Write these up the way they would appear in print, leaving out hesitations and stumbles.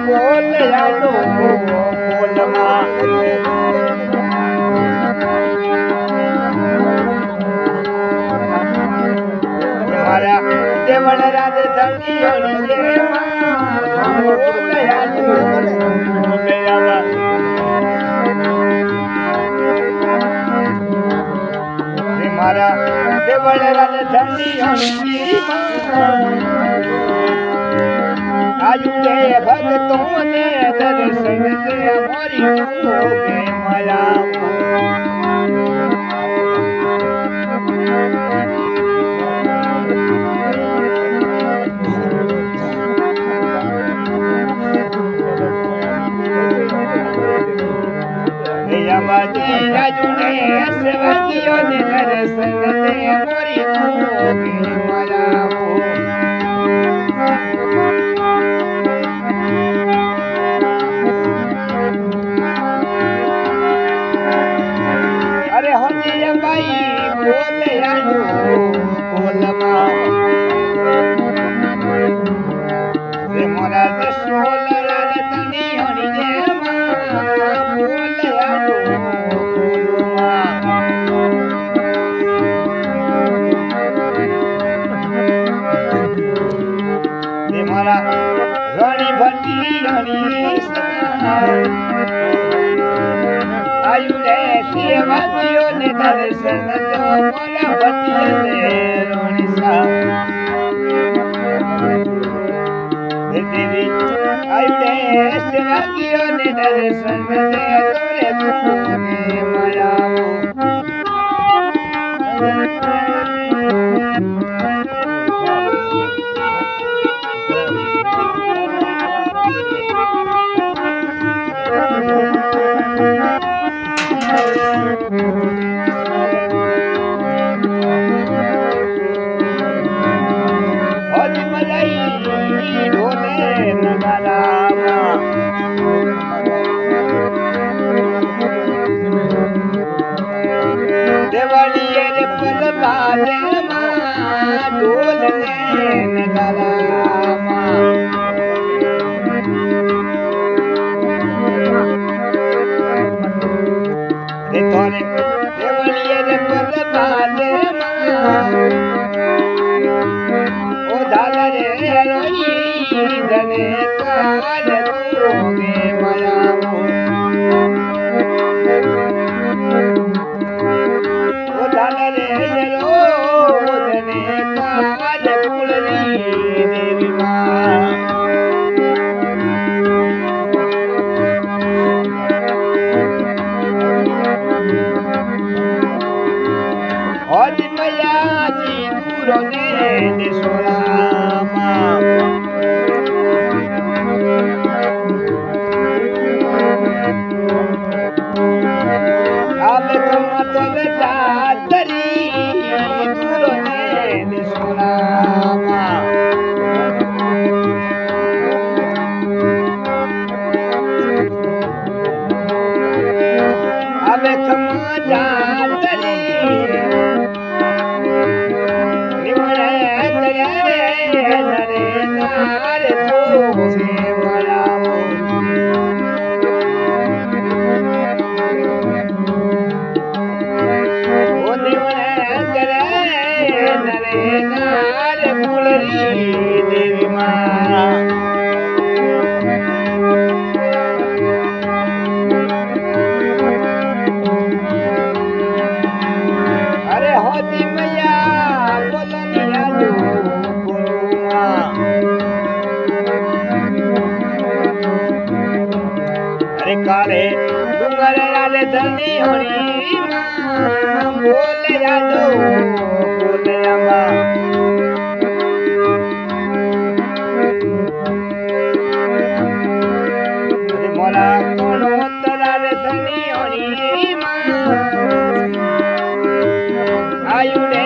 બોલ યાદો બોલમાં મારા દેવળ રાજ ધણીઓની જેમાં બોલ યાદો બોલવા મારા દેવળ રાજ ધણીઓની आयुले भक्तों ने दर्शन दे मोरी के मला आयुले सेवकियों ने दर्शन दे मोरी के मला बोल यादो बोलमा रे मोरा जसोल राज धणीओनी जेमा बोल यादो बोलमा रे मोरा रानी भट्टीओनी आयुले सेवकियों ने दर्शन दो मोला भटिया रोणिसा देवी आयुले सेवकियों ने दर्शन दे तोरे भूमि मयाओ काले डूंगर राज धणीओनी बोल यादो बोलमा मोरा कोनो राज धणीओनी आयुले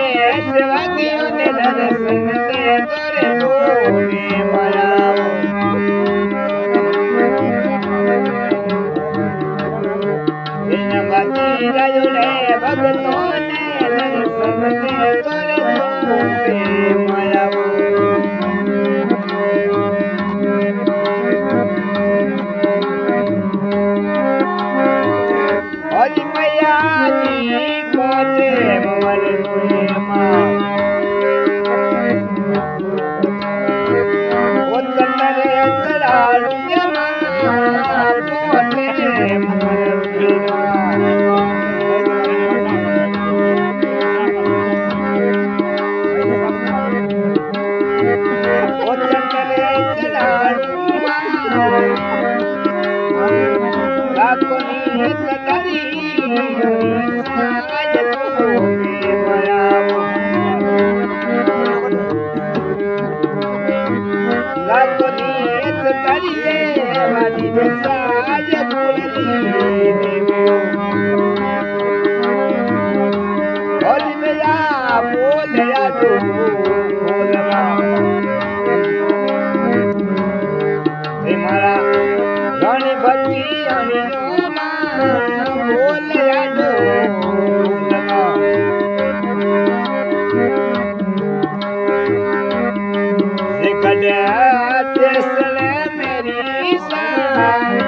सेवकियों ने दर्शन दे तोरे भूमि मयाओ आयुले भक्तों ने दर्शन दे तोरे भूमि मयाओ બોલ્યા ઢોલના હે મારા ગણપતિ અણિયોમાં બોલ્યા ઢોલના જે કડ્યા તેસલે મેરી સાય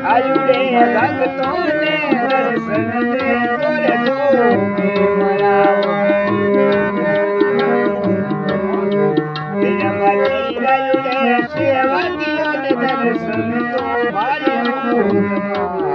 આયુડે ભક્તોને દર્શન દે તોરે તો મારા સેવકીઓને દર્શન તો મારી